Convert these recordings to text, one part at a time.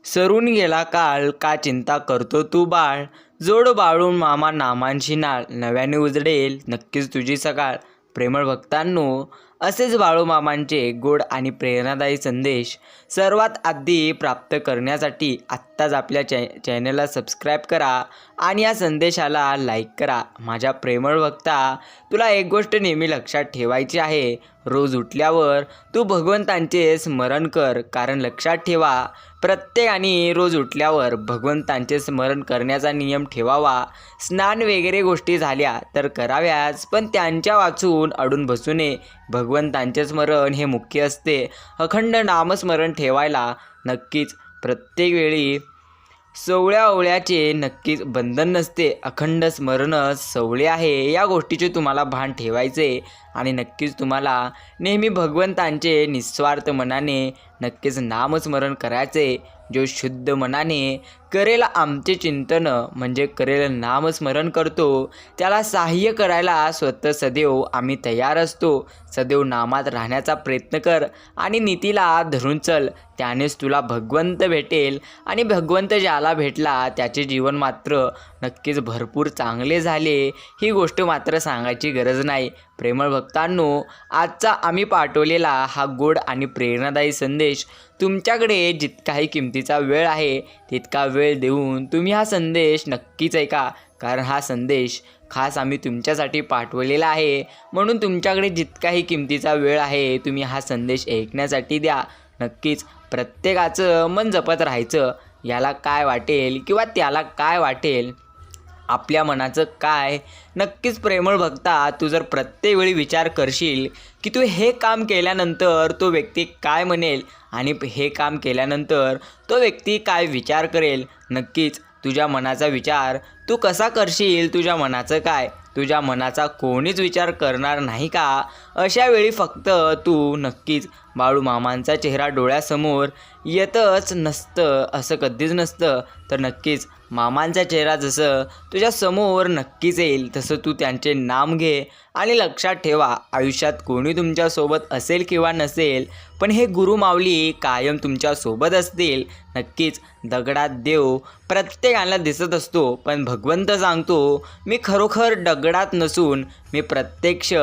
सरून गेला काळ का चिंता करतो तू बाळ. जोड बाळून मामा नामांची नाळ, नव्याने उजडेल नक्कीच तुझी सकाळ. प्रेमळ भक्तांनो, असेच बाळूमामांचे गोड आणि प्रेरणादायी संदेश सर्वात आधी प्राप्त करण्यासाठी आत्ताच आपल्या चॅनलला सबस्क्राईब करा आणि या संदेशाला लाईक करा. माझ्या प्रेमळ भक्ता, तुला एक गोष्ट नेहमी लक्षात ठेवायची आहे. रोज उठल्यावर तू भगवंतांचे स्मरण कर, कारण लक्षात ठेवा, प्रत्येकाने रोज उठल्यावर भगवंतांचे स्मरण करण्याचा नियम ठेवावा. स्नान वगैरे गोष्टी झाल्या तर कराव्याच, पण त्यांच्या वाचून अडून बसू नये. भगवंतांचे स्मरण हे मुख्य असते. अखंड नामस्मरण ठेवायला नक्कीच प्रत्येक वेळी सवळ्या ओवळ्याचे नक्कीच बंधन नसते. अखंड स्मरणच सवळे आहे, या गोष्टीचे तुम्हाला भान ठेवायचे आणि नक्कीच तुम्हाला नेहमी भगवंतांचे निस्वार्थ मनाने नक्कीच नामस्मरण करायचे. जो शुद्ध मनाने करेल आमचे चिंतन म्हणजे करेल नामस्मरण करतो, त्याला सहाय्य करायला स्वतः सदैव आम्ही तयार असतो. सदैव नामात राहण्याचा प्रयत्न कर आणि नीतीला धरून चल, त्यानेच तुला भगवंत भेटेल. आणि भगवंत ज्याला भेटला त्याचे जीवन मात्र नक्कीच भरपूर चांगले झाले, ही गोष्ट मात्र सांगायची गरज नाही. प्रेमळ भक्तांनो, आजचा आम्ही पाठवलेला हा गोड आणि प्रेरणादायी संदेश तुमच्याकडे जितकाही किमतीचा वेळ आहे तितका वेळ देऊन तुम्ही हा संदेश नक्कीच ऐका, कारण हा संदेश खास आम्ही तुमच्यासाठी पाठवलेला आहे. म्हणून तुमच्याकडे जितकाही किमतीचा वेळ आहे तुम्ही हा संदेश ऐकण्यासाठी द्या. नक्कीच प्रत्येकाचं मन जपत राहायचं, याला काय वाटेल किंवा त्याला काय वाटेल, आपल्या मनाचं काय. नक्कीच प्रेमळ भक्ता, तू जर प्रत्येक वेळी विचार करशील की तू हे काम केल्यानंतर तो व्यक्ती काय म्हणेल आणि हे काम केल्यानंतर तो व्यक्ती काय विचार करेल, नक्कीच तुझ्या मनाचा विचार तू कसा करशील, तुझ्या मनाचं काय, तुझ्या मनाचा कोणीच विचार करणार नाही का. अशा वेळी फक्त तू नक्कीच बाळूमामांचा चेहरा डोळ्यासमोर येतच नसतं, असं कधीच नसतं. तर नक्कीच मामांचा चेहरा जसं तुझ्या समोर नक्कीच येईल तसं तू त्यांचे नाम घे. आणि लक्षात ठेवा, आयुष्यात कोणी तुमच्यासोबत असेल किंवा नसेल, पण हे गुरु माऊली कायम तुमच्यासोबत असतील. नक्कीच दगडात देव प्रत्येकाला दिसत असतो, पण भगवंत सांगतो, मी खरोखर दगडात नसून मी प्रत्यक्ष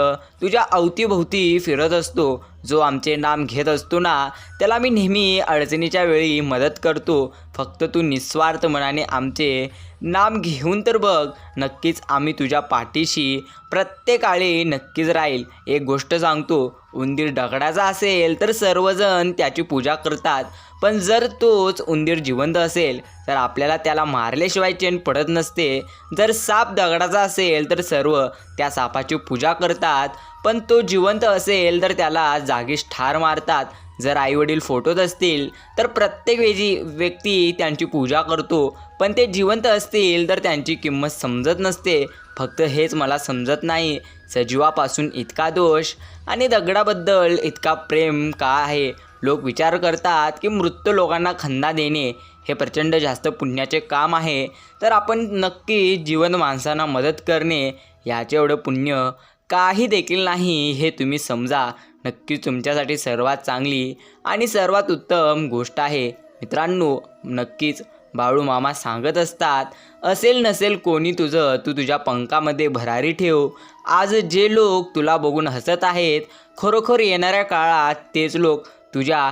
तुझ्या अवतीभोवती फिरत असतो. जो आमचे नाम घेत असतो ना, त्याला मी नेहमी अडचणीच्या वेळी मदत करतो. फक्त तू निस्वार्थ मनाने आमचे नाम घेऊन तर बघ, नक्कीच आम्ही तुझ्या पाठीशी प्रत्येकाळी नक्कीच राहील. एक गोष्ट सांगतो, उंदीर दगडाचा असेल तर सर्वजण त्याची पूजा करतात, पण जर तोच उंदीर जिवंत असेल तर आपल्याला त्याला मारल्याशिवाय चैन पडत नसते. जर साप दगडाचा असेल तर सर्व त्या सापाची पूजा करतात, पण तो जिवंत असेल तर त्याला जागीच ठार मारतात. जर आईवडील फोटोत असतील तर प्रत्येक व्यक्ती त्यांची पूजा करतो, पण ते जिवंत असतील तर त्यांची किंमत समजत नसते. फक्त हेच मला समजत नाही, सजीवापासून इतका दोष आणि दगडाबद्दल इतका प्रेम का आहे. लोक विचार करतात की मृत लोकांना खंदा देणे हे प्रचंड जास्त पुण्याचे काम आहे, तर आपण नक्की जिवंत माणसांना मदत करणे याचे एवढं पुण्य काही देखील नाही, हे तुम्ही समजा. नक्कीच तुमच्यासाठी सर्वात चांगली आणि सर्वात उत्तम गोष्ट आहे. मित्रांनो, नक्कीच बाळूमामा सांगत असतात, असेल नसेल कोणी तुझं, तू तुझ्या पंखामध्ये भरारी ठेव. आज जे लोक तुला बघून हसत आहेत, खरोखर येणाऱ्या काळात तेच लोक तुझ्या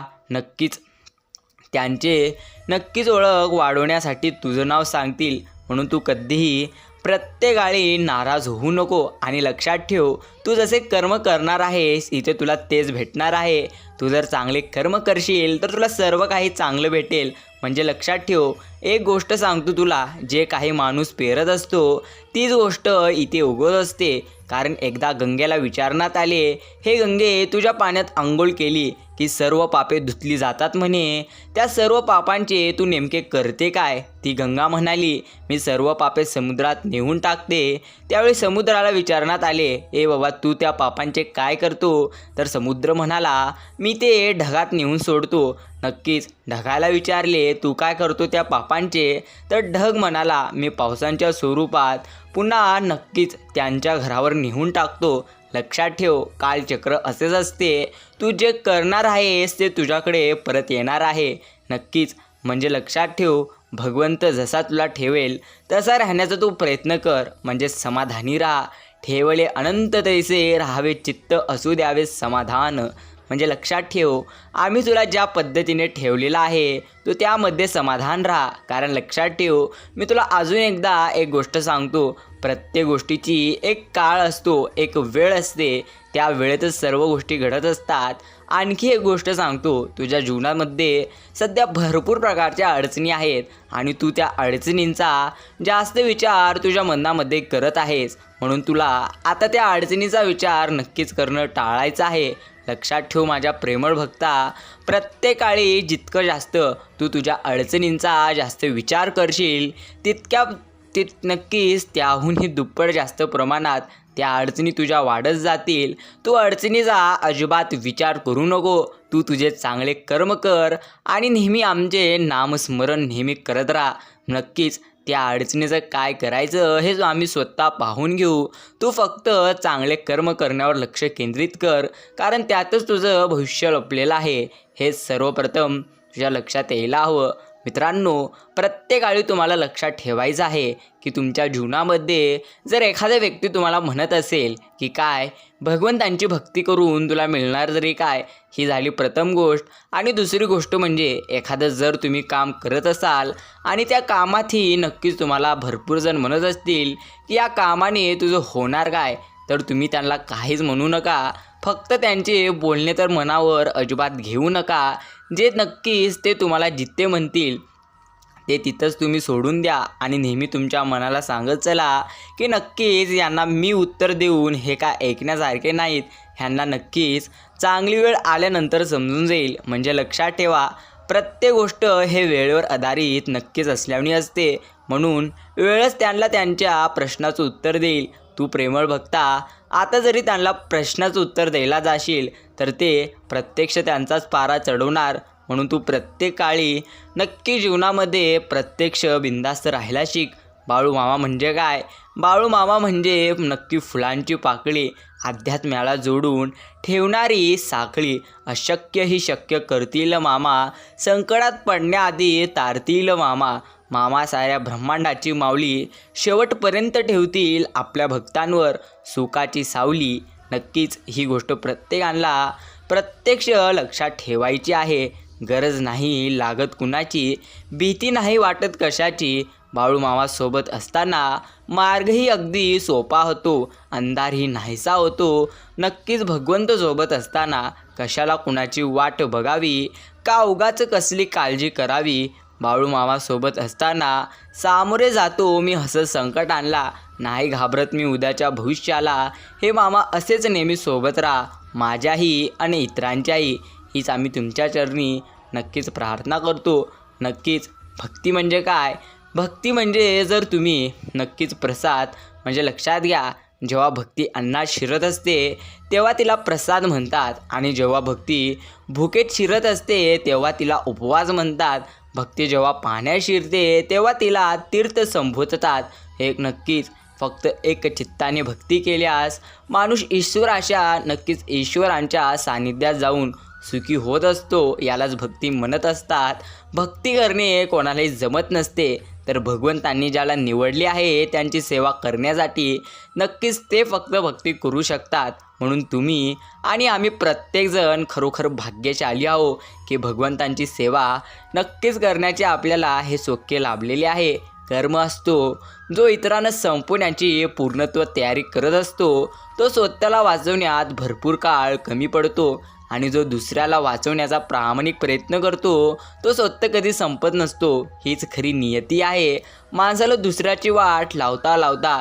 त्यांचे नक्कीच ओळख वाढवण्यासाठी तुझं नाव सांगतील. म्हणून तू कधीही प्रत्येकाळी नाराज होऊ नको. आणि लक्षात ठेव, तू जसे कर्म करणार आहेस इथे तुला तेच भेटणार आहे. तू जर चांगले कर्म करशील तर तुला सर्व काही चांगलं भेटेल. म्हणजे लक्षात ठेव, एक गोष्ट सांगतो तुला, जे काही माणूस पेरत असतो तीच गोष्ट इथे उगवत असते. कारण एकदा गंगेला विचारण्यात आले, हे गंगे, तुझ्या पाण्यात आंघोळ केली की सर्व पापे धुतली जातात म्हणे, त्या सर्व पापांचे तू नेमके करते काय. ती गंगा म्हणाली, मी सर्व पापे समुद्रात नेऊन टाकते. त्यावेळी समुद्राला विचारण्यात आले, ए बाबा, तू त्या पापांचे काय करतो. तर समुद्र म्हणाला, मी ते ढगात नेऊन सोडतो. नक्कीच ढगाला विचारले, तू काय करतो त्या पापांचे. तर ढग म्हणाला, मी पावसांच्या स्वरूपात पुन्हा नक्कीच त्यांच्या घरावर नेऊन टाकतो. लक्षात ठेव, कालचक्र असेच असते. तू जे करणार आहेस ते तुझ्याकडे परत येणार आहे. नक्कीच म्हणजे लक्षात ठेव, भगवंत जसा तुला ठेवेल तसा राहण्याचा तू प्रयत्न कर. म्हणजे समाधानी राहा. ठेवले अनंत तैसे राहावे चित्त असू द्यावे समाधान. म्हणजे लक्षात ठेव, आम्ही तुला ज्या पद्धतीने ठेवलेलं आहे तू त्यामध्ये समाधान राहा. कारण लक्षात ठेव, मी तुला अजून एकदा एक गोष्ट सांगतो, प्रत्येक गोष्टीची एक काळ असतो, एक वेळ असते. त्या वेळेतच सर्व गोष्टी घडत असतात. आणखी एक गोष्ट सांगतो, तुझ्या जीवनामध्ये सध्या भरपूर प्रकारच्या अडचणी आहेत आणि तू त्या अडचणींचा जास्त विचार तुझ्या मनामध्ये करत आहेस. म्हणून तुला आता त्या अडचणीचा विचार नक्कीच करणं टाळायचं आहे. लक्षात ठेव माझ्या प्रेमळ भक्ता, प्रत्येक काळी जितकं जास्त तू तुझ्या अडचणींचा जास्त विचार करशील नक्कीच त्याहूनही दुप्पट जास्त प्रमाणात त्या अडचणी तुझ्या वाढत जातील. तू अडचणीचा अजिबात विचार करू नको. तू तुझे चांगले कर्म कर आणि नेहमी आमचे नामस्मरण नेहमी करत राहा. नक्कीच त्या अडचणीचं काय करायचं हे आम्ही स्वतः पाहून घेऊ. तू फक्त चांगले कर्म करण्यावर लक्ष केंद्रित कर, कारण त्यातच तुझं भविष्य लपलेलं आहे. हे सर्वप्रथम तुझ्या लक्षात यायला हवं. मित्रांनो, प्रत्येक वेळी तुम्हाला लक्षात ठेवायचं आहे की तुमच्या जीवनामध्ये जर एखादा व्यक्ती तुम्हाला म्हणत असेल की काय भगवंतांची भक्ती करून तुला मिळणार जरी काय, ही झाली प्रथम गोष्ट. आणि दुसरी गोष्ट म्हणजे एखादं जर तुम्ही काम करत असाल आणि त्या कामातही नक्कीच तुम्हाला भरपूर जण म्हणत असतील की या कामाने तुझं होणार काय, तर तुम्ही त्यांना काहीच म्हणू नका. फक्त त्यांचे बोलणे तर मनावर अजिबात घेऊ नका. जे नक्कीच ते तुम्हाला जिथे म्हणतील ते तिथंच तुम्ही सोडून द्या आणि नेहमी तुमच्या मनाला सांगत चला की नक्कीच यांना मी उत्तर देऊन हे काय ऐकण्यासारखे नाहीत. ह्यांना नक्कीच चांगली वेळ आल्यानंतर समजून जाईल. म्हणजे लक्षात ठेवा, प्रत्येक गोष्ट हे वेळेवर आधारित नक्कीच असल्याने असते. म्हणून वेळच त्यांना त्यांच्या प्रश्नाचं उत्तर देईल. तू प्रेमळ भक्ता, आता जरी त्यांना प्रश्नाचं उत्तर द्यायला जाशील तर ते प्रत्यक्ष त्यांचाच पारा चढवणार. म्हणून तू प्रत्येक काळी नक्की जीवनामध्ये प्रत्यक्ष बिंदास्त राहायला शिक. बाळूमामा म्हणजे काय? बाळूमामा म्हणजे नक्की फुलांची पाकळी, अध्यात्म्याला जोडून ठेवणारी साखळी. अशक्य ही शक्य करतील मामा, संकटात पडण्याआधी तारतील मामा. मामा साऱ्या ब्रह्मांडाची माऊली, शेवटपर्यंत ठेवतील आपल्या भक्तांवर सुखाची सावली. नक्कीच ही गोष्ट प्रत्येकाला प्रत्यक्ष लक्षात ठेवायची आहे. गरज नाही लागत कुणाची, भीती नाही वाटत कशाची. बाळूमामासोबत असताना मार्गही अगदी सोपा होतो, अंधारही नाहीसा होतो. नक्कीच भगवंत सोबत असताना कशाला कुणाची वाट बघावी, का उगाच कसली काळजी करावी. बाळूमामासोबत असताना सामोरे जातो मी हसत संकटांना, नाही घाबरत मी उद्याच्या भविष्याला. हे मामा असेच नेहमी सोबत राहा, माझ्याही आणि इतरांच्याही. हीच आम्ही तुमच्या चरणी नक्कीच प्रार्थना करतो. नक्कीच भक्ती म्हणजे काय? भक्ती म्हणजे जर तुम्ही नक्कीच प्रसाद, म्हणजे लक्षात घ्या, जेव्हा भक्ती अन्नात शिरत असते तेव्हा तिला प्रसाद म्हणतात आणि जेव्हा भक्ती भुकेत शिरत असते तेव्हा तिला उपवास म्हणतात. भक्ती जेव्हा पाण्यात शिरते तेव्हा तिला तीर्थ संबोधतात. हे नक्कीच फक्त एक चित्ताने भक्ती केल्यास माणूस ईश्वराच्या नक्कीच ईश्वरांच्या सानिध्यात जाऊन सुखी होत असतो. यालाच भक्ती म्हणत असतात. भक्ती करणे कोणालाही जमत नसते, तर भगवंतांनी ज्याला निवडले आहे त्यांची सेवा करण्यासाठी नक्कीच ते फक्त भक्ती करू शकतात. म्हणून तुम्ही आणि आम्ही प्रत्येकजण खरोखर भाग्यशाली आहो की भगवंतांची सेवा नक्कीच करण्याचे आपल्याला हे सौख्य लाभलेले आहे. कर्म असतो जो इतरांना संपवण्याची पूर्णत्व तयारी करत असतो, तो स्वतःला वाचवण्यात भरपूर काळ कमी पडतो आणि जो दुसऱ्याला वाचवण्याचा प्रामाणिक प्रयत्न करतो तो स्वतः कधी संपत नसतो. हीच खरी नियती आहे. माणसाला दुसऱ्याची वाट लावता लावता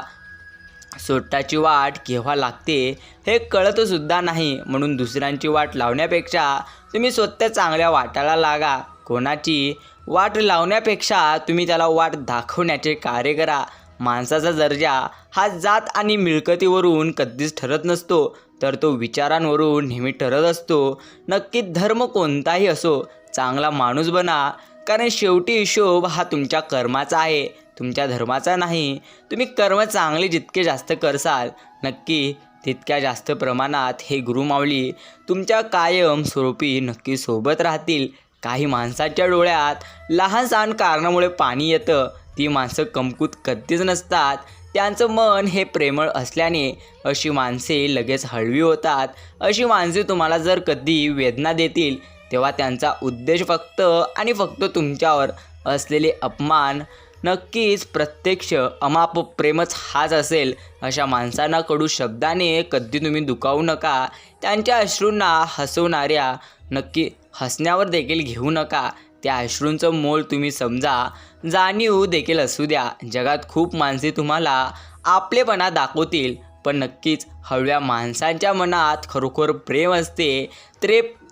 स्वतःची वाट केव्हा लागते हे कळतसुद्धा नाही. म्हणून दुसऱ्यांची वाट लावण्यापेक्षा तुम्ही स्वतः चांगल्या वाटाला लागा. कोणाची वाट लावण्यापेक्षा तुम्ही त्याला वाट दाखवण्याचे कार्य करा. माणसाचा दर्जा हा जात आणि मिळकतीवरून कधीच ठरत नसतो, तर तो विचारांवरून नेहमी ठरत असतो. नक्की धर्म कोणताही असो, चांगला माणूस बना, कारण शेवटी हिशोब हा तुमच्या कर्माचा आहे, तुमच्या धर्माचा नाही. तुम्ही कर्म चांगले जितके जास्त करसाल नक्की तितक्या जास्त प्रमाणात हे गुरुमाऊली तुमच्या कायम स्वरूपी नक्की सोबत राहतील. काही माणसाच्या डोळ्यात लहान सहान कारणामुळे पाणी येतं. ती माणसं कमकुत कधीच नसतात. त्यांचं मन हे प्रेमळ असल्याने अशी माणसे लगेच हळवी होतात. अशी माणसे तुम्हाला जर कधी वेदना देतील तेव्हा त्यांचा उद्देश फक्त आणि फक्त तुमच्यावर असलेले अपमान नक्कीच प्रत्यक्ष अमाप प्रेमच हाच असेल. अशा माणसांना कडू शब्दाने कधी तुम्ही दुखावू नका. त्यांच्या अश्रूंना हसवणाऱ्या नक्की हसण्यावर देखील घेऊ नका. त्या अश्रूंचं मोल तुम्ही समजा. जाणीव देखील असू द्या. जगात खूप माणसे तुम्हाला आपलेपणा दाखवतील, पण नक्कीच हळव्या माणसांच्या मनात खरोखर प्रेम असते.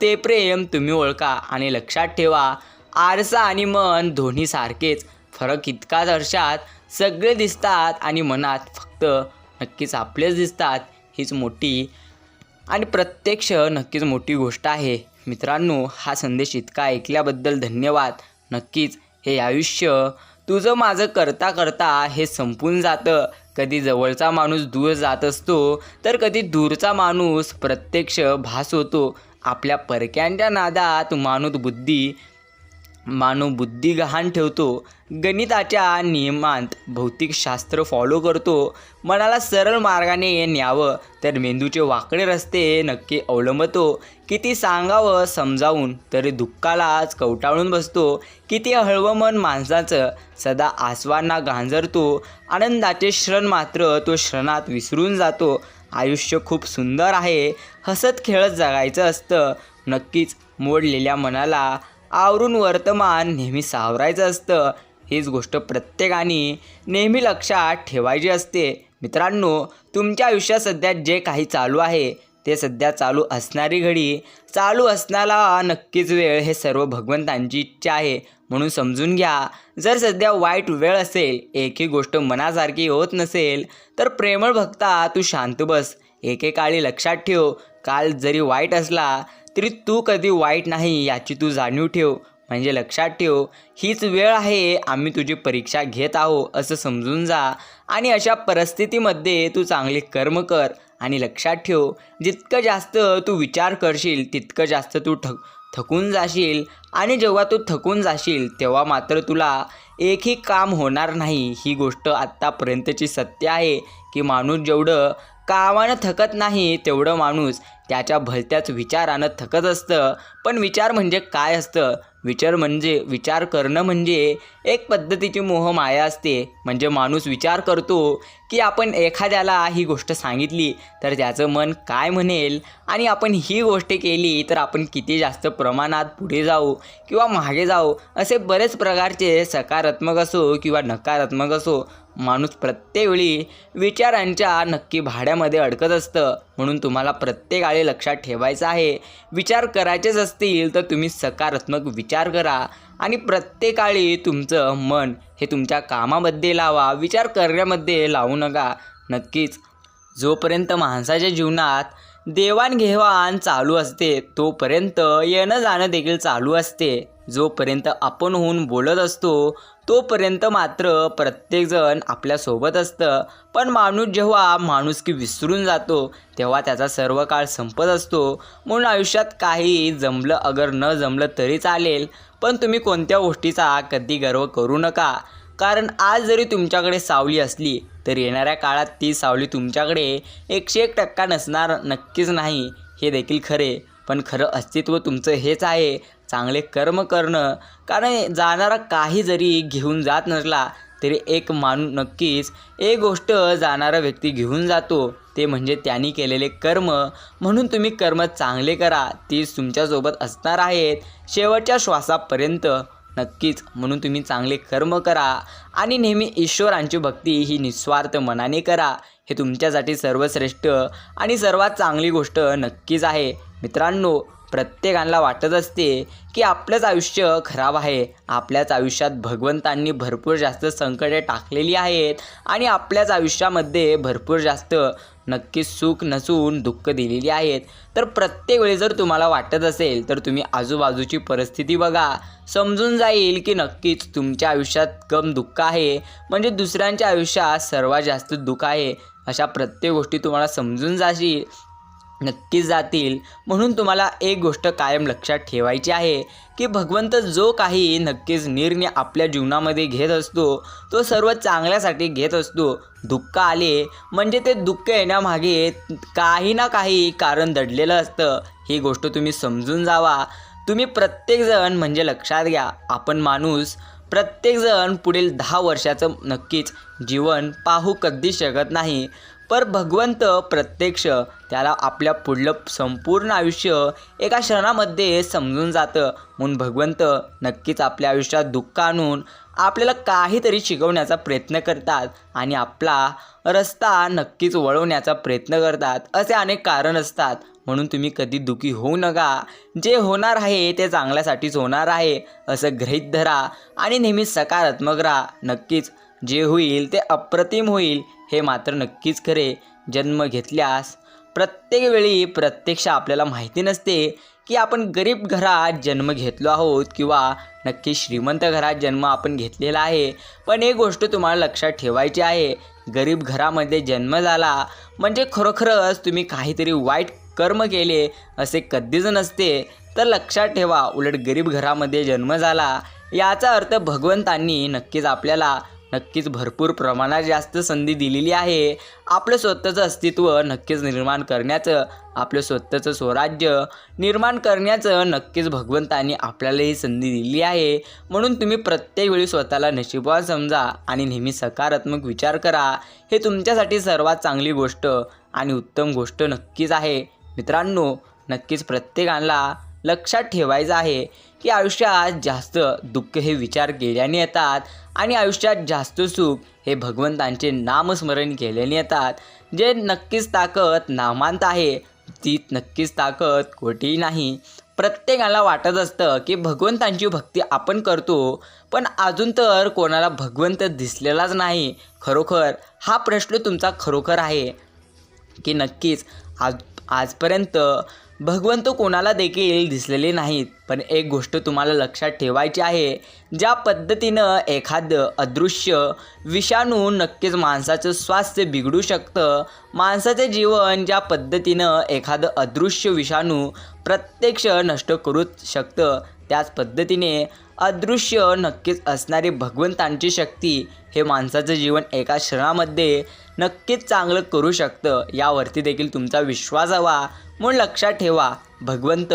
ते प्रेम तुम्ही ओळखा आणि लक्षात ठेवा. आरसा आणि मन दोन्ही सारखेच. फरक इतकाच, आरशात सगळे दिसतात आणि मनात फक्त नक्कीच आपलेच दिसतात. हीच मोठी आणि प्रत्यक्ष नक्कीच मोठी गोष्ट आहे. मित्रांनो, हा संदेश इतका ऐकल्याबद्दल धन्यवाद. नक्कीच हे आयुष्य तुझं माझं करता करता हे संपून जातं. कधी जवळचा माणूस दूर जात असतो, तर कधी दूरचा माणूस प्रत्यक्ष भास होतो. आपल्या परक्यांच्या नादात मानव बुद्धी गहाण ठेवतो. गणिताच्या नियमांत भौतिकशास्त्र फॉलो करतो. मनाला सरळ मार्गाने न्यावं तर मेंदूचे वाकडे रस्ते नक्की अवलंबतो. किती सांगावं समजावून तरी दुःखालाच कवटाळून बसतो. किती हळवं मन माणसाचं सदा आसवांना गांजरतो. आनंदाचे क्षण मात्र तो क्षणात विसरून जातो. आयुष्य खूप सुंदर आहे. हसत खेळत जगायचं असतं. नक्कीच मोडलेल्या मनाला आवरून वर्तमान नेहमी सावरायचं असतं. हीच गोष्ट प्रत्येकाने नेहमी लक्षात ठेवायची असते. मित्रांनो, तुमच्या आयुष्यात सध्या जे काही चालू आहे ते सध्या चालू असणारी घडी, चालू असणारा नक्कीच वेळ हे सर्व भगवंतांची इच्छा आहे म्हणून समजून घ्या. जर सध्या वाईट वेळ असेल, एकही गोष्ट मनासारखी होत नसेल, तर प्रेमळ भक्ता तू शांत बस. एकेकाळी लक्षात ठेव, काल जरी वाईट असला तरी तू कधी वाईट नाही याची तू जाणीव ठेव. म्हणजे लक्षात ठेव, हीच वेळ आहे, आम्ही तुझी परीक्षा घेत आहोत असं समजून जा. आणि अशा परिस्थितीमध्ये तू चांगले कर्म कर. आणि लक्षात ठेव, जितकं जास्त तू विचार करशील तितकं जास्त तू थकून जाशील. आणि जेव्हा तू थकून जाशील तेव्हा मात्र तुला एकही काम होणार नाही. ही गोष्ट आत्तापर्यंतची सत्य आहे की माणूस जेवढं कामानं थकत नाही तेवढं माणूस त्याच्या भलत्याच विचारानं थकत असतं. पण विचार म्हणजे काय असतं? विचार करणं म्हणजे एक पद्धतीची मोहमाया असते. म्हणजे माणूस विचार करतो की आपण एखाद्याला ही गोष्ट सांगितली तर त्याचं मन काय म्हणेल, आणि आपण ही गोष्ट केली तर आपण किती जास्त प्रमाणात पुढे जाऊ किंवा मागे जाऊ. असे बरेच प्रकारचे सकारात्मक असो किंवा नकारात्मक असो, माणूस प्रत्येक वेळी विचारांच्या नक्की भाड्यामध्ये अडकत असतं. म्हणून तुम्हाला प्रत्येक वेळी लक्षात ठेवायचं आहे, विचार करायचेच असतील तर तुम्ही सकारात्मक विचार करा. आणि प्रत्येक वेळी तुमचं मन हे तुमच्या कामामध्ये लावा, विचार करण्यामध्ये लावू नका. नक्कीच जोपर्यंत माणसाच्या जीवनात देवाणघेवाण चालू असते तोपर्यंत येणं जाणं देखील चालू असते. जोपर्यंत आपण होऊन बोलत असतो तोपर्यंत मात्र प्रत्येकजण आपल्यासोबत असतं. पण माणूस जेव्हा माणुसकी विसरून जातो तेव्हा त्याचा सर्व काळ संपत असतो. म्हणून आयुष्यात काही जमलं अगर न जमलं तरी चालेल, पण तुम्ही कोणत्या गोष्टीचा कधी गर्व करू नका. कारण आज जरी तुमच्याकडे सावली असली तर येणाऱ्या काळात ती सावली तुमच्याकडे 101% नसणार नक्कीच नाही, हे देखील खरे. पण खरं अस्तित्व तुमचं हेच आहे, चांगले कर्म करणं. कारण जाणारा काही जरी घेऊन जात नसला तरी एक माणूस नक्कीच एक गोष्ट जाणारा व्यक्ती घेऊन जातो, ते म्हणजे त्यांनी केलेले कर्म. म्हणून तुम्ही कर्म चांगले करा, तीच तुमच्यासोबत असणार आहेत शेवटच्या श्वासापर्यंत. नक्कीच म्हणून तुम्ही चांगले कर्म करा आणि नेहमी ईश्वरांची भक्ती ही निस्वार्थ मनाने करा. हे तुमच्यासाठी सर्वश्रेष्ठ आणि सर्वात चांगली गोष्ट नक्कीच आहे. मित्रांनो, प्रत्येकाला वाटत असते की आपलंच आयुष्य खराब आहे. आपल्याच आयुष्यात भगवंतांनी भरपूर जास्त संकटे टाकलेली आहेत आणि आपल्याच आयुष्यामध्ये भरपूर जास्त नक्कीच सुख नसून दुःख दिलेली आहेत. तर प्रत्येक वेळी जर तुम्हाला वाटत असेल तर तुम्ही आजूबाजूची परिस्थिती बघा, समजून जाईल की नक्कीच तुमच्या आयुष्यात कम दुःख आहे म्हणजे दुसऱ्यांच्या आयुष्यात सर्वात जास्त दुःख आहे. अशा प्रत्येक गोष्टी तुम्हाला समजून जाशील नक्कीच जातील. म्हणून तुम्हाला एक गोष्ट कायम लक्षात ठेवायची आहे की भगवंत जो काही नक्कीच निर्णय आपल्या जीवनामध्ये घेत असतो तो सर्व चांगल्यासाठी घेत असतो. दुःख आले म्हणजे ते दुःख येण्यामागे काही ना काही कारण दडलेलं असतं. ही गोष्ट तुम्ही समजून जावा. तुम्ही प्रत्येकजण म्हणजे लक्षात घ्या, आपण माणूस प्रत्येकजण पुढील 10 वर्षाचं नक्कीच जीवन पाहू कधीच शकत नाही. पर भगवंत प्रत्यक्ष त्याला आपल्या पुढलं संपूर्ण आयुष्य एका क्षणामध्ये समजून जातं. म्हणून भगवंत नक्कीच आपल्या आयुष्यात दुःख आणून आपल्याला काहीतरी शिकवण्याचा प्रयत्न करतात आणि आपला रस्ता नक्कीच वळवण्याचा प्रयत्न करतात. असे अनेक कारण असतात. म्हणून तुम्ही कधी दुःखी होऊ नका. जे होणार आहे ते चांगल्यासाठीच होणार आहे असं गृहीत धरा आणि नेहमी सकारात्मक राहा. नक्कीच जे होईल ते अप्रतिम होईल हे मात्र नक्कीच खरे. जन्म घेतल्यास प्रत्येक वेळी प्रत्यक्ष आपल्याला माहिती नसते की आपण गरीब घरात जन्म घेतलो आहोत किंवा नक्की श्रीमंत घरात जन्म आपण घेतलेला आहे. पण एक गोष्ट तुम्हाला लक्षात ठेवायची आहे, गरीब घरामध्ये जन्म झाला म्हणजे खरोखरच तुम्ही काहीतरी वाईट कर्म केले असे कधीच नसते. तर लक्षात ठेवा, उलट गरीब घरामध्ये जन्म झाला याचा अर्थ भगवंतांनी नक्कीच आपल्याला नक्कीच भरपूर प्रमाणात जास्त संधी दिलेली आहे. आपलं स्वतःचं अस्तित्व नक्कीच निर्माण करण्याचं, आपलं स्वतःचं स्वराज्य निर्माण करण्याचं नक्कीच भगवंतांनी आपल्याला ही संधी दिली आहे. म्हणून तुम्ही प्रत्येक वेळी स्वतःला नशीबवान समजा आणि नेहमी सकारात्मक विचार करा. हे तुमच्यासाठी सर्वात चांगली गोष्ट आणि उत्तम गोष्ट नक्कीच आहे. मित्रांनो, नक्कीच प्रत्येकाला लक्षात ठेवायचं आहे की आयुष्यात जास्त दुःख हे विचार केल्याने येतात आणि आयुष्यात जास्त सुख हे भगवंतांचे नामस्मरण केल्याने येतात. जे नक्कीच ताकद नामांत आहे ती नक्कीच ताकद खोटी नाही. प्रत्येकाला वाटत असतं की भगवंतांची भक्ती आपण करतो पण अजून तर कोणाला भगवंत दिसलेलाच नाही. खरोखर हा प्रश्न तुमचा खरोखर आहे की नक्कीच आजपर्यंत भगवंत कोणाला देखील दिसलेले नाहीत. पण एक गोष्ट तुम्हाला लक्षात ठेवायची आहे, ज्या पद्धतीनं एखादं अदृश्य विषाणू नक्कीच माणसाचं स्वास्थ्य बिघडू शकतं, माणसाचे जीवन ज्या पद्धतीनं एखादं अदृश्य विषाणू प्रत्यक्ष नष्ट करूच शकतं, त्याच पद्धतीने अदृश्य नक्कीच असणारी भगवंतांची शक्ती हे माणसाचं जीवन एका क्षणामध्ये नक्कीच चांगलं करू शकतं. यावरती देखील तुमचा विश्वास हवा. म्हणून लक्षात ठेवा, भगवंत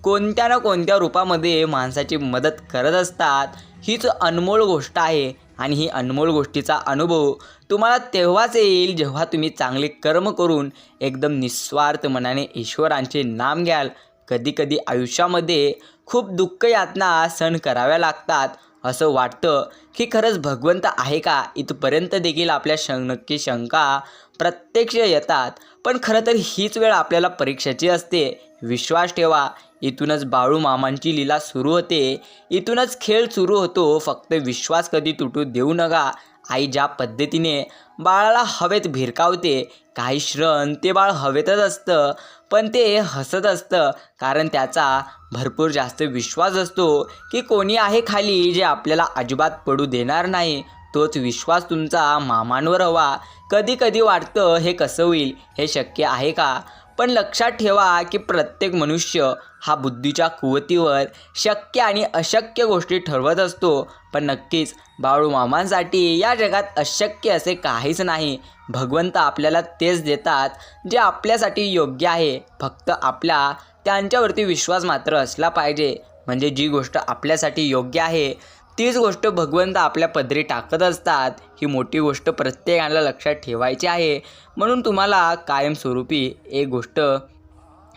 कोणत्या ना कोणत्या रूपामध्ये माणसाची मदत करत असतात. हीच अनमोल गोष्ट आहे आणि ही अनमोल गोष्टीचा अनुभव तुम्हाला तेव्हाच येईल जेव्हा तुम्ही चांगले कर्म करून एकदम निस्वार्थ मनाने ईश्वरांचे नाम घ्याल. कधीकधी आयुष्यामध्ये खूप दुःख यातना सहन कराव्या लागतात. असं वाटतं की खरंच भगवंत आहे का, इथपर्यंत देखील आपल्या नक्की शंका प्रत्यक्ष येतात. पण खरं तर हीच वेळ आपल्याला परीक्षेची असते. विश्वास ठेवा, इथूनच बाळू मामांची लीला सुरू होते, इथूनच खेळ सुरू होतो. फक्त विश्वास कधी तुटू देऊ नका. आई ज्या पद्धतीने बाळाला हवेत भिरकावते, काही क्षण ते बाळ हवेतच असतं पण ते हसत असतं, कारण त्याचा भरपूर जास्त विश्वास असतो की कोणी आहे खाली जे आपल्याला अजिबात पडू देणार नाही. तोच विश्वास तुमचा मामांवर हवा. कधी कधी वाटतं हे कसं होईल, हे शक्य आहे का, पण लक्षात ठेवा की प्रत्येक मनुष्य हा बुद्धीच्या कुवतीवर शक्य आणि अशक्य गोष्टी ठरवत असतो. पण नक्कीच बाळू मामांसाठी या जगात अशक्य असे काहीच नाही. भगवंत आपल्याला तेच देतात जे आपल्यासाठी योग्य आहे. फक्त आपला त्यांच्यावरती विश्वास मात्र असला पाहिजे. म्हणजे जी गोष्ट आपल्यासाठी योग्य आहे तीच गोष्ट भगवंत आपल्या पदरी टाकत असतात. ही मोठी गोष्ट प्रत्येकाला लक्षात ठेवायची आहे. म्हणून तुम्हाला कायमस्वरूपी एक गोष्ट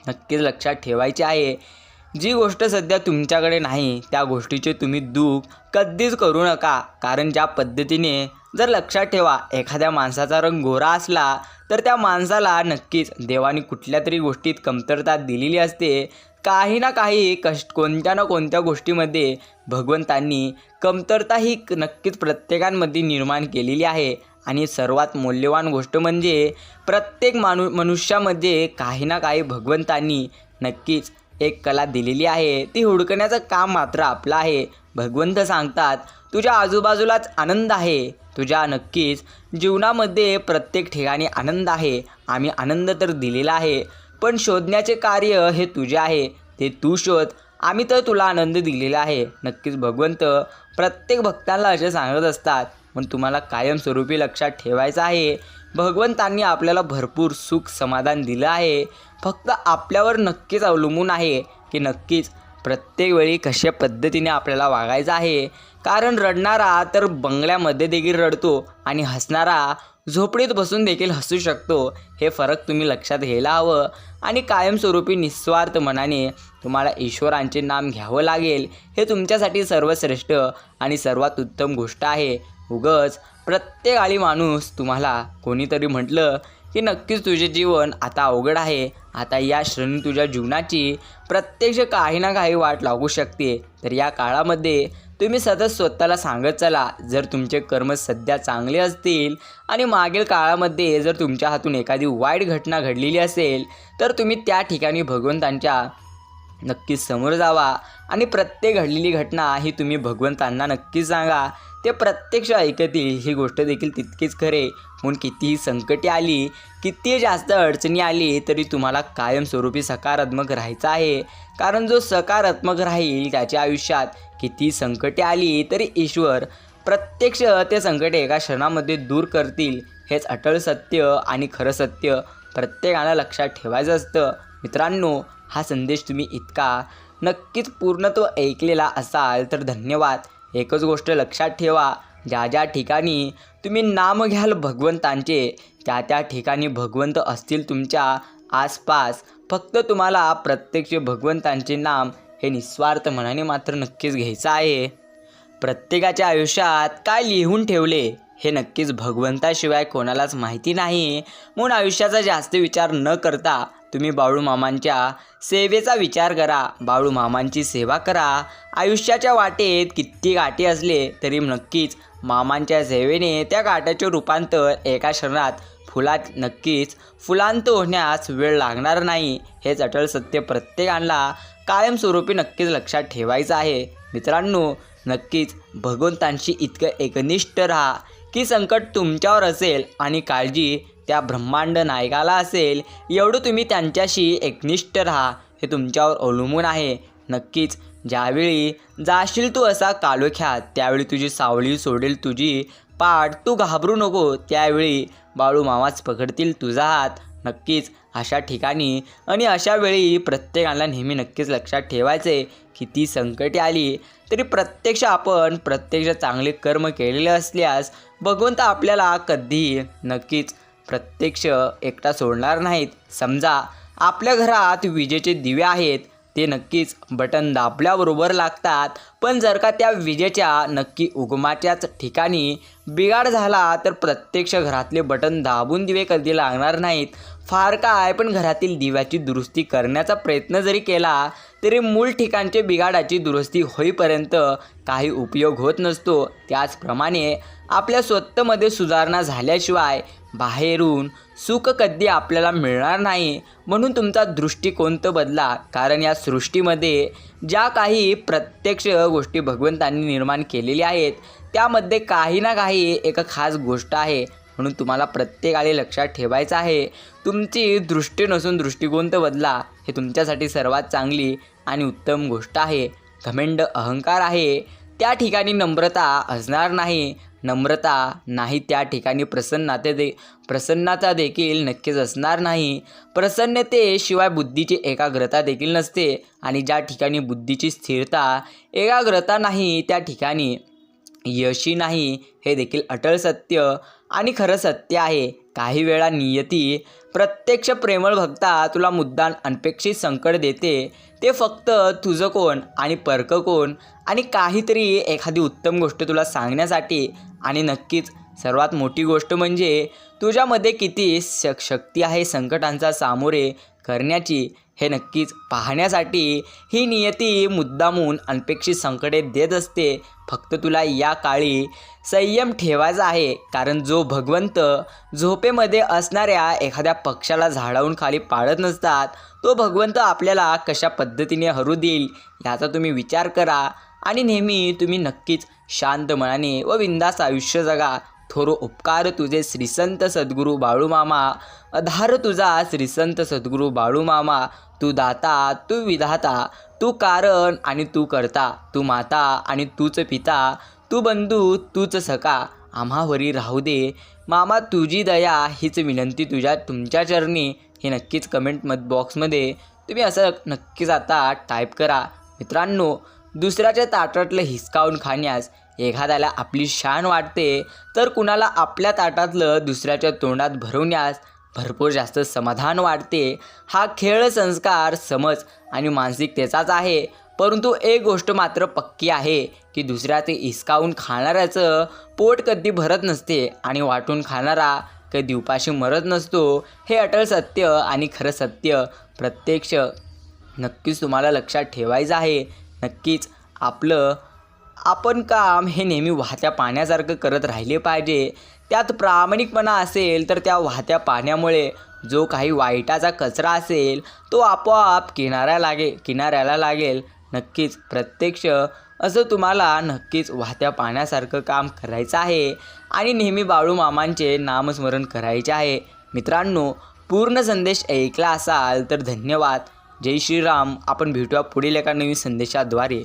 नक्कीच लक्षात ठेवायची आहे, जी गोष्ट सध्या तुमच्याकडे नाही त्या गोष्टीचे तुम्ही दुःख कधीच करू नका. कारण ज्या पद्धतीने जर लक्षात ठेवा, एखाद्या माणसाचा रंग गोरा असला तर त्या माणसाला नक्कीच देवाने कुठल्या तरी गोष्टीत कमतरता दिलेली असते. काही ना काही कोणत्या ना कोणत्या गोष्टीमध्ये भगवंतांनी कमतरता ही नक्कीच प्रत्येकामध्ये निर्माण केलेली आहे. आणि सर्वात मौल्यवान गोष्ट म्हणजे प्रत्येक मनुष्यामध्ये काही ना काही भगवंतांनी नक्कीच एक कला दिलेली आहे. ती हुडकण्याचं काम मात्र आपलं आहे. भगवंत सांगतात, तुझ्या आजूबाजूलाच आनंद आहे, तुझ्या नक्कीच जीवनामध्ये प्रत्येक ठिकाणी आनंद आहे. आम्ही आनंद तर दिलेला आहे, पण शोधण्याचे कार्य हे तुझे आहे, ते तू शोध. आम्ही तर तुला आनंद दिलेला आहे. नक्कीच भगवंत प्रत्येक भक्तांना असे सांगत असतात. पण तुम्हाला कायमस्वरूपी लक्षात ठेवायचं आहे, भगवंतांनी आपल्याला भरपूर सुख समाधान दिलं आहे. फक्त आपल्यावर नक्कीच अवलंबून आहे की नक्कीच प्रत्येक वेळी कशा पद्धतीने आपल्याला वागायचं आहे. कारण रडणारा तर बंगल्यामध्ये देखील रडतो आणि हसणारा झोपडीत बसून देखील हसू शकतो. हे फरक तुम्ही लक्षात घ्यायला हवं आणि कायमस्वरूपी निस्वार्थ मनाने तुम्हाला ईश्वरांचे नाम घ्यावं लागेल. हे तुमच्यासाठी सर्वश्रेष्ठ आणि सर्वात उत्तम गोष्ट आहे. उगाच प्रत्येक आळी माणूस तुम्हाला कोणीतरी म्हटलं की नक्कीच तुझे जीवन आता अवघड आहे, आता या क्षणी तुझ्या जीवनाची प्रत्यक्ष काही ना काही वाट लागू शकते. तर या काळामध्ये तुम्ही सतत स्वतःला सांगत चला, जर तुमचे कर्म सध्या चांगले असतील आणि मागील काळामध्ये जर तुमच्या हातून एखादी वाईट घटना घडलेली असेल तर तुम्ही त्या ठिकाणी भगवंतांच्या नक्कीच समोर जावा आणि प्रत्येक घडलेली घटना ही तुम्ही भगवंतांना नक्कीच सांगा. ते प्रत्यक्ष ऐकतील. ही गोष्ट देखील तितकीच खरे. म्हणून कितीही संकटे आली, कितीही जास्त अडचणी आली तरी तुम्हाला कायमस्वरूपी सकारात्मक राहायचं आहे. कारण जो सकारात्मक राहील त्याच्या आयुष्यात किती संकटे आली तरी ईश्वर प्रत्यक्ष ते संकटे एका क्षणामध्ये दूर करतील. हेच अटळ सत्य आणि खरं सत्य प्रत्येकाला लक्षात ठेवायचं असतं. मित्रांनो, हा संदेश तुम्ही इतका नक्कीच पूर्णत्व ऐकलेला असाल तर धन्यवाद. एकच गोष्ट लक्षात ठेवा, ज्या ज्या ठिकाणी तुम्ही नाम घ्याल भगवंतांचे त्या त्या ठिकाणी भगवंत असतील तुमच्या आसपास. फक्त तुम्हाला प्रत्यक्ष भगवंतांचे नाम हे निस्वार्थ मनाने मात्र नक्कीच घ्यायचं आहे. प्रत्येकाच्या आयुष्यात काय लिहून ठेवले हे नक्कीच भगवंताशिवाय कोणालाच माहिती नाही. म्हणून आयुष्याचा जास्त विचार न करता तुम्ही बाळूमामांच्या सेवेचा विचार करा. बाळूमामांची सेवा करा. आयुष्याच्या वाटेत किती गाठी असले तरी नक्कीच मामांच्या सेवेने त्या गाठ्याचे रूपांतर एका क्षणात फुलात नक्कीच फुलांत होण्यास वेळ लागणार नाही. हेच अटळ सत्य प्रत्येकाला कायमस्वरूपी नक्कीच लक्षात ठेवायचं आहे. मित्रांनो, नक्कीच भगवंतांशी इतकं एकनिष्ठ राहा की संकट तुमच्यावर असेल आणि काळजी त्या ब्रह्मांड नायकाला असेल. एवढं तुम्ही त्यांच्याशी एकनिष्ठ राहा. हे तुमच्यावर अवलंबून आहे. नक्कीच ज्यावेळी जाशील तू असा काळोख्यात त्यावेळी तुझी सावली सोडेल तुझी पाठ. तू घाबरू नको, त्यावेळी बाळूमामाच पकडतील तुझा हात. नक्कीच अशा ठिकाणी आणि अशा वेळी प्रत्येकाला नेहमी नक्कीच लक्षात ठेवायचे, किती संकटे आली तरी आपण प्रत्यक्ष चांगले कर्म केलेले असल्यास भगवंत आपल्याला कधीही नक्कीच प्रत्यक्ष एकटा सोडणार नाहीत. समजा आपल्या घरात विजेचे दिवे आहेत, ते नक्कीच बटन दाबल्याबरोबर लागतात. पण जर का त्या विजेच्या नक्की उगमाच्याच ठिकाणी बिघाड झाला तर प्रत्यक्ष घरातले बटन दाबून दिवे कधी लागणार नाहीत. फार काय पण घरातील दिव्याची दुरुस्ती करण्याचा प्रयत्न जरी केला तरी मूळ ठिकाणचे बिघाडाची दुरुस्ती होईपर्यंत काही उपयोग होत नसतो. त्याचप्रमाणे आपल्या स्वतःमध्ये सुधारणा झाल्याशिवाय बाहेरून सुख कधी आपल्याला मिळणार नाही. म्हणून तुमचा दृष्टिकोन तर बदला. कारण या सृष्टीमध्ये ज्या काही प्रत्यक्ष गोष्टी भगवंतांनी निर्माण केलेल्या आहेत त्यामध्ये काही ना काही एक खास गोष्ट आहे. म्हणून तुम्हाला प्रत्येकाला लक्षात ठेवायचं आहे, तुमची दृष्टी नसून दृष्टिकोन तर बदला. हे तुमच्यासाठी सर्वात चांगली आणि उत्तम गोष्ट आहे. घमंड अहंकार आहे त्या ठिकाणी नम्रता असणार नाही. नम्रता नाही त्या ठिकाणी प्रसन्नता देखील नक्कीच असणार नाही. प्रसन्नतेशिवाय बुद्धीची एकाग्रता देखील नसते आणि ज्या ठिकाणी बुद्धीची स्थिरता एकाग्रता नाही त्या ठिकाणी यशी नाही. हे देखील अटळ सत्य आणि खरं सत्य आहे. काही वेळा नियती प्रत्यक्ष प्रेमळ भक्ता तुला मुद्दाम अनपेक्षित संकट देते. ते फक्त तुझं कोण आणि परक कोण आणि काहीतरी एखादी उत्तम गोष्ट तुला सांगण्यासाठी. आणि नक्कीच सर्वात मोठी गोष्ट म्हणजे तुझ्यामध्ये किती शक्ती आहे संकटांचा सामोरे करण्याची हे नक्कीच पाहण्यासाठी ही नियती मुद्दामून अनपेक्षित संकटे देत असते. फक्त तुला या काळी संयम ठेवायचा आहे. कारण जो भगवंत झोपेमध्ये असणाऱ्या एखाद्या पक्षाला झाडावून खाली पाडत नसतात, तो भगवंत आपल्याला कशा पद्धतीने हरू देईल याचा तुम्ही विचार करा. आणि नेहमी तुम्ही नक्कीच शांत मनाने व बिंदास आयुष्य जगा. कठोर उपकार तुझे श्रीसंत सद्गुरू बाळूमामा, आधार तुझा श्रीसंत सद्गुरू बाळूमामा, तू दाता तू विधाता, तू कारण आणि तू करता, तू माता आणि तूच पिता, तू बंधू तूच सखा, आम्हावरी राहू दे मामा तुझी दया, हीच विनंती तुमच्या चरणी. हे नक्कीच कमेंट बॉक्समध्ये तुम्ही असं नक्कीच आता टाईप करा. मित्रांनो, दुसऱ्याच्या ताटातलं हिसकावून खाण्यास एखाद्याला आपली शान वाटते, तर कुणाला आपल्या ताटातलं दुसऱ्याच्या तोंडात भरवण्यास भरपूर जास्त समाधान वाटते. हा खेळ संस्कार, समज आणि मानसिकतेचाच आहे. परंतु एक गोष्ट मात्र पक्की आहे की दुसऱ्याचे हिसकावून खाणाऱ्याचं पोट कधी भरत नसते आणि वाटून खाणारा कधी उपाशी मरत नसतो. हे अटळ सत्य आणि खरं सत्य प्रत्यक्ष नक्कीच तुम्हाला लक्षात ठेवायचं आहे. नक्कीच आपण काम हे नेहमी वाहत्या पाण्यासारखं करत राहिले पाहिजे. त्यात प्रामाणिकपणा असेल तर त्या वाहत्या पाण्यामुळे जो काही वाईटाचा कचरा असेल तो आपोआप किनाऱ्याला लागेल. नक्कीच प्रत्यक्ष असं तुम्हाला नक्कीच वाहत्या पाण्यासारखं काम करायचं आहे आणि नेहमी बाळूमामांचे नामस्मरण करायचे आहे. मित्रांनो, पूर्ण संदेश ऐकला असाल तर धन्यवाद. जय श्रीराम. आपण भेटूया पुढील एका नवीन संदेशाद्वारे.